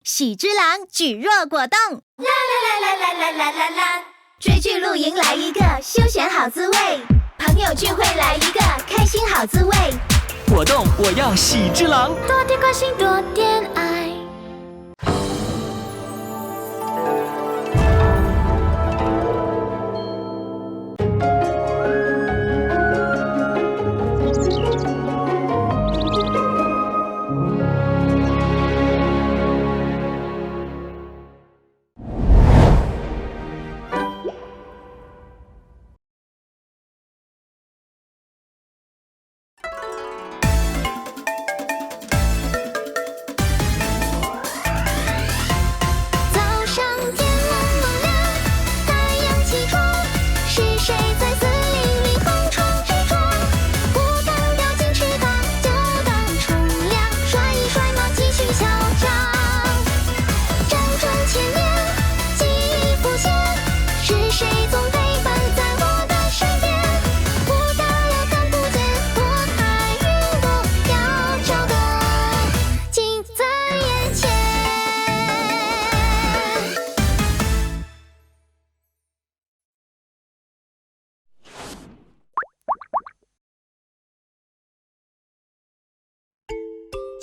喜之郎举若果冻，啦啦啦啦啦啦啦啦！追剧露营来一个休闲好滋味，朋友聚会来一个开心好滋味。果冻我要喜之郎，多点关心，多点爱。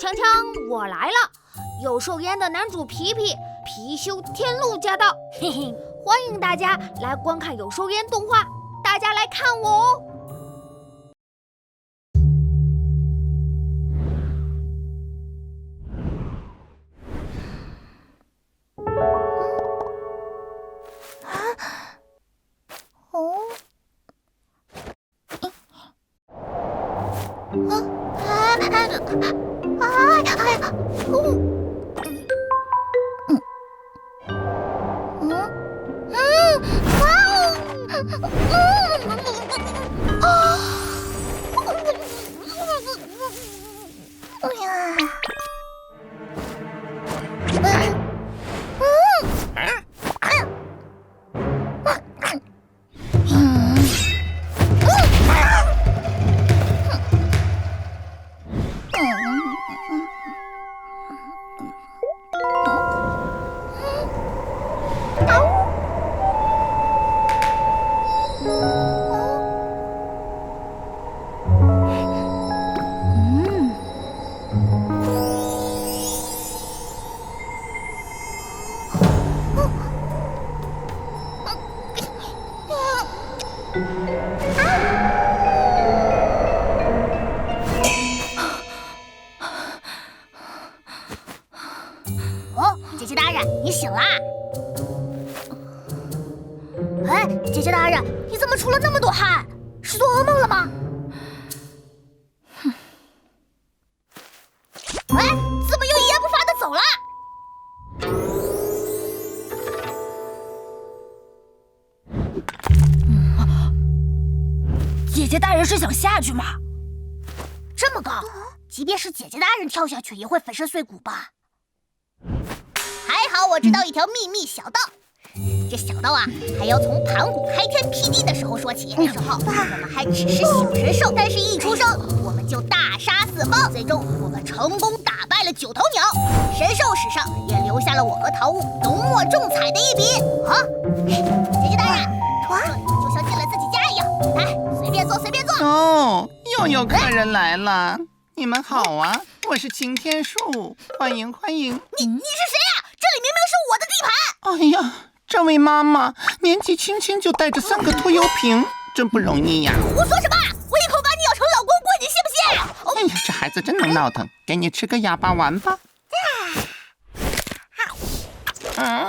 锵锵，我来了！有寿烟的男主皮皮，貔貅天路驾到，嘿嘿，欢迎大家来观看有寿烟动画，大家来看我哦！姐姐大人，你醒啦！哎，姐姐大人，你怎么出了那么多汗？是做噩梦了吗？哎，怎么又一言不发的走了？姐姐大人是想下去吗？这么高，即便是姐姐大人跳下去也会粉身碎骨吧？还好我知道一条秘密小道，这小道啊，还要从盘古开天辟地的时候说起。那时候我们还只是小神兽，但是一出生我们就大杀四方，最终我们成功打败了9头鸟，神兽史上也留下了我和桃物浓墨重彩的一笔。啊，姐姐大人，这里就像进了自己家一样，来，随便坐，随便坐。哦，又有客人来了，你们好啊，我是擎天树，欢迎欢迎。你是谁呀？这里明明是我的地盘！哎呀，这位妈妈年纪轻轻就带着3个拖油瓶，真不容易呀！胡说什么？我一口把你咬成老公公，你信不信？哎呀，这孩子真能闹腾，给你吃个哑巴丸吧。哎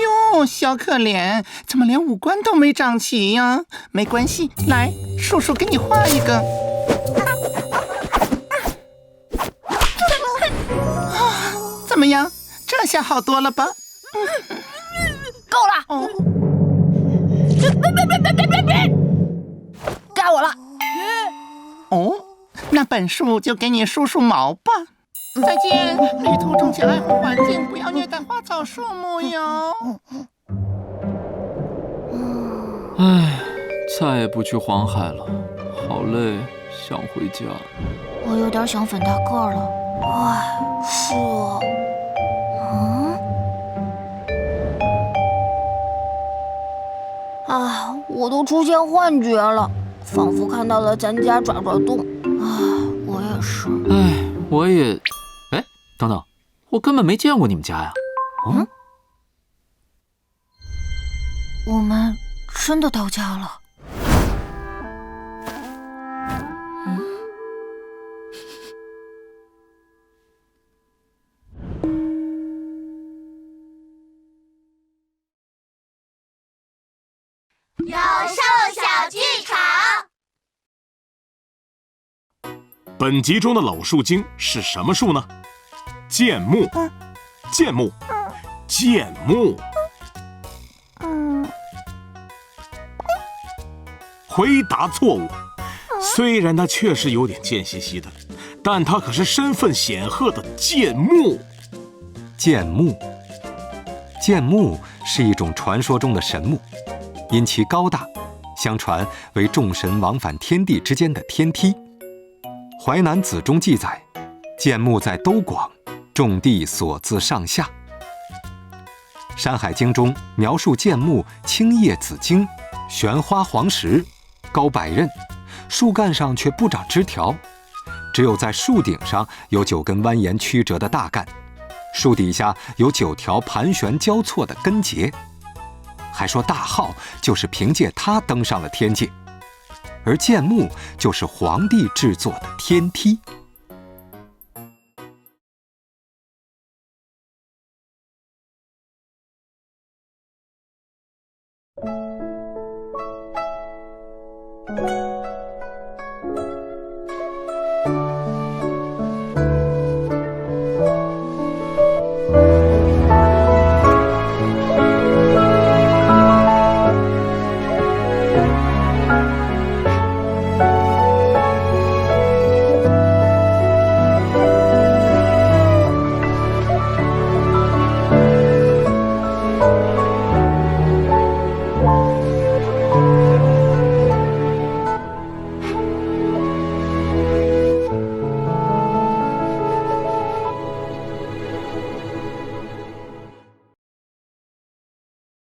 呦，小可怜，怎么连五官都没长齐呀？没关系，来，叔叔给你画一个。怎么样？这下好多了吧？够了！哦，别！该我了。哦，那本树就给你梳梳毛吧。再见，旅途中请爱护环境，不要虐待花草树木哟。唉，再也不去黄海了，好累，想回家。我有点想粉大个了。唉，是啊。我都出现幻觉了，仿佛看到了咱家爪爪洞。我也是。我也……哎，等等，我根本没见过你们家呀。我们真的到家了。有兽小剧场。本集中的老树精是什么树呢？剑木，剑木，剑木。回答错误。虽然他确实有点贱兮兮的，但他可是身份显赫的剑木。剑木，剑木是一种传说中的神木，因其高大，相传为众神往返天地之间的天梯。《淮南子》中记载，剑木在兜广，众地所自上下。《山海经》中描述剑木青叶紫茎，悬花黄实，高百仞，树干上却不长枝条，只有在树顶上有9根蜿蜒曲折的大干，树底下有9条盘旋交错的根节。还说大号就是凭借它登上了天界，而剑木就是皇帝制作的天梯。